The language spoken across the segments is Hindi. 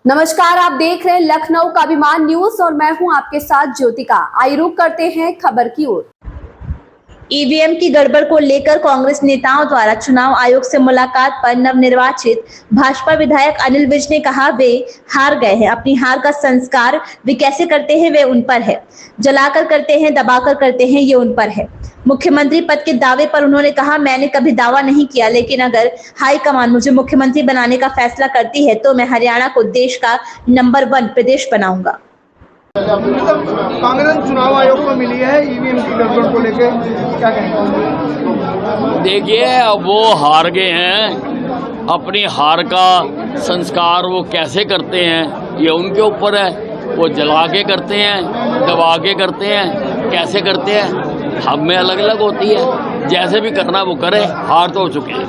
नमस्कार, आप देख रहे हैं लखनऊ का अभिमान न्यूज और मैं हूं आपके साथ ज्योतिका। आइए रुक करते हैं खबर की ओर। ईवीएम की गड़बड़ को लेकर कांग्रेस नेताओं द्वारा चुनाव आयोग से मुलाकात पर नवनिर्वाचित भाजपा विधायक अनिल विज ने कहा वे हार गए हैं। अपनी हार का संस्कार वे कैसे करते हैं वे उन पर है। जलाकर करते हैं, दबाकर करते हैं, ये उन पर है। मुख्यमंत्री पद के दावे पर उन्होंने कहा, मैंने कभी दावा नहीं किया, लेकिन अगर हाईकमान मुझे मुख्यमंत्री बनाने का फैसला करती है तो मैं हरियाणा को देश का नंबर 1 प्रदेश बनाऊंगा। कांग्रेस चुनाव आयोग को मिली है ईवीएम की गड़बड़ को लेकर, क्या कहेंगे? देखिए, अब वो हार गए हैं। अपनी हार का संस्कार वो कैसे करते हैं ये उनके ऊपर है। वो जला के करते हैं, दबा के करते हैं, कैसे करते हैं हम में अलग अलग होती है। जैसे भी करना वो करे, हार तो हो चुके हैं।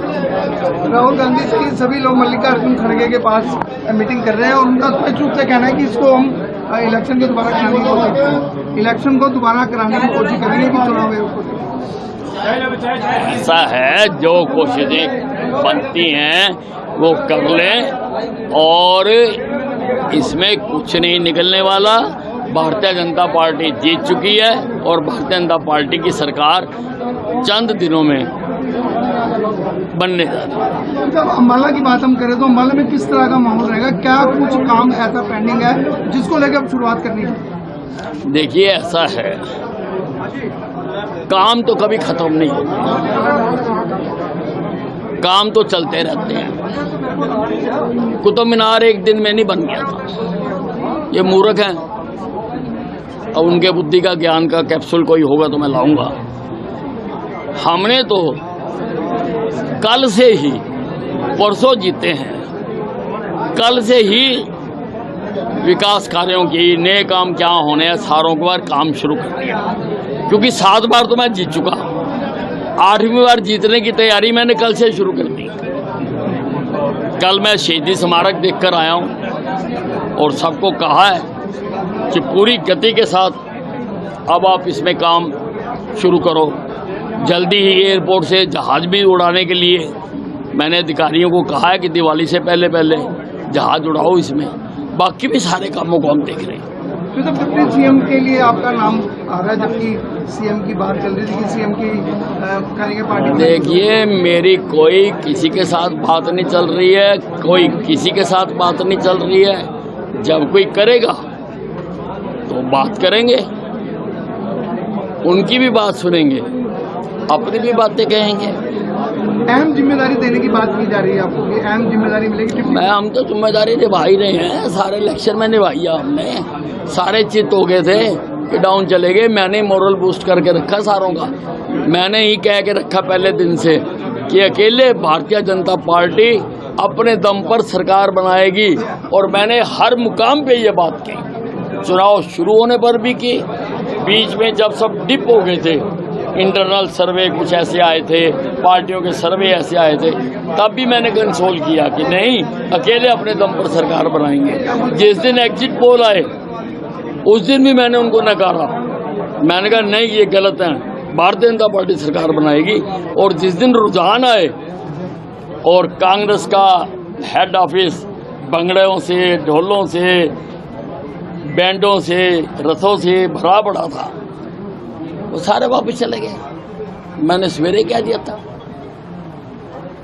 राहुल गांधी की सभी लोग मल्लिकार्जुन खड़गे के पास मीटिंग कर रहे हैं और उनका स्पष्ट रूप से कहना है कि इसको हम इलेक्शन को दोबारा कराने की कोशिश करेंगे कि चुनाव आयोग को। ऐसा है, जो कोशिशें बनती हैं वो कर लें और इसमें कुछ नहीं निकलने वाला। भारतीय जनता पार्टी जीत चुकी है और भारतीय जनता पार्टी की सरकार चंद दिनों में बनने जा रही है। जब अम्बाला की बात हम करें तो अम्बाला में किस तरह का माहौल रहेगा? क्या कुछ काम ऐसा पेंडिंग है जिसको लेकर अब शुरुआत करनी है? देखिए, ऐसा है, काम तो कभी खत्म नहीं होता, काम तो चलते रहते हैं। कुतुब मीनार एक दिन में नहीं बन गया था। ये मूर्ख हैं। अब उनके बुद्धि का ज्ञान का कैप्सूल कोई होगा तो मैं लाऊंगा। हमने तो कल से ही, परसों जीते हैं, कल से ही विकास कार्यों की नए काम क्या होने हैं सारों के बार काम शुरू कर दिया। क्योंकि 7 बार तो मैं जीत चुका, 8वीं बार जीतने की तैयारी मैंने कल से शुरू कर दी। कल मैं शहीदी स्मारक देखकर आया हूं और सबको कहा है कि पूरी गति के साथ अब आप इसमें काम शुरू करो। जल्दी ही एयरपोर्ट से जहाज़ भी उड़ाने के लिए मैंने अधिकारियों को कहा है कि दिवाली से पहले पहले जहाज़ उड़ाओ इसमें। बाकी भी सारे कामों को हम देख रहे हैं। तो डिप्टी सीएम के लिए आपका नाम आ रहा है, जबकि सीएम की बात चल रही थी कि सीएम की करेंगे पार्टी। देखिए, मेरी कोई किसी के साथ बात नहीं चल रही है, कोई किसी के साथ बात नहीं चल रही है। जब कोई करेगा तो बात करेंगे, उनकी भी बात सुनेंगे, अपनी भी बातें कहेंगे। अहम जिम्मेदारी देने की बात की जा रही है आपको कि अहम जिम्मेदारी मिलेगी? हम तो जिम्मेदारी निभा ही रहे हैं। सारे इलेक्शन में निभाई है हमने। सारे चित हो गए थे कि डाउन चले गए। मैंने मोरल बूस्ट करके रखा सारों का। मैंने ही कह के रखा पहले दिन से कि अकेले भारतीय जनता पार्टी अपने दम पर सरकार बनाएगी और मैंने हर मुकाम पे ये बात की। चुनाव शुरू होने पर भी की, बीच में जब सब डिप हो गए थे, इंटरनल सर्वे कुछ ऐसे आए थे, पार्टियों के सर्वे ऐसे आए थे, तब भी मैंने कंसोल किया कि नहीं, अकेले अपने दम पर सरकार बनाएंगे। जिस दिन एग्जिट पोल आए उस दिन भी मैंने उनको नकारा। मैंने कहा नहीं, ये गलत है, भारतीय जनता पार्टी सरकार बनाएगी। और जिस दिन रुझान आए और कांग्रेस का हेड ऑफिस भंगड़ों से, ढोलों से, बैंडों से, रथों से भरा पड़ा था, वो सारे वापस चले गए। मैंने सवेरे कह दिया था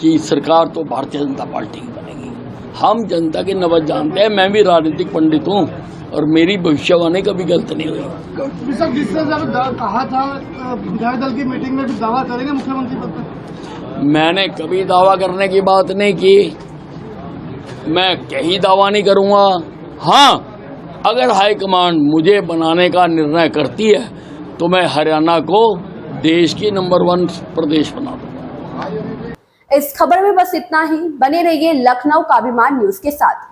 कि सरकार तो भारतीय जनता पार्टी की बनेगी। हम जनता की नब्ज जानते हैं। मैं भी राजनीतिक पंडित हूँ और मेरी भविष्यवाणी कभी गलत नहीं हुई। जिससे कहा था विधायक दल की मीटिंग में भी दावा करेंगे मुख्यमंत्री पद पर? मैंने कभी दावा करने की बात नहीं की। मैं कहीं दावा नहीं करूँगा। हाँ, अगर हाईकमांड मुझे बनाने का निर्णय करती है तो मैं हरियाणा को देश की नंबर 1 प्रदेश बना दूंगा। इस खबर में बस इतना ही। बने रहिए लखनऊ का अभिमान न्यूज के साथ।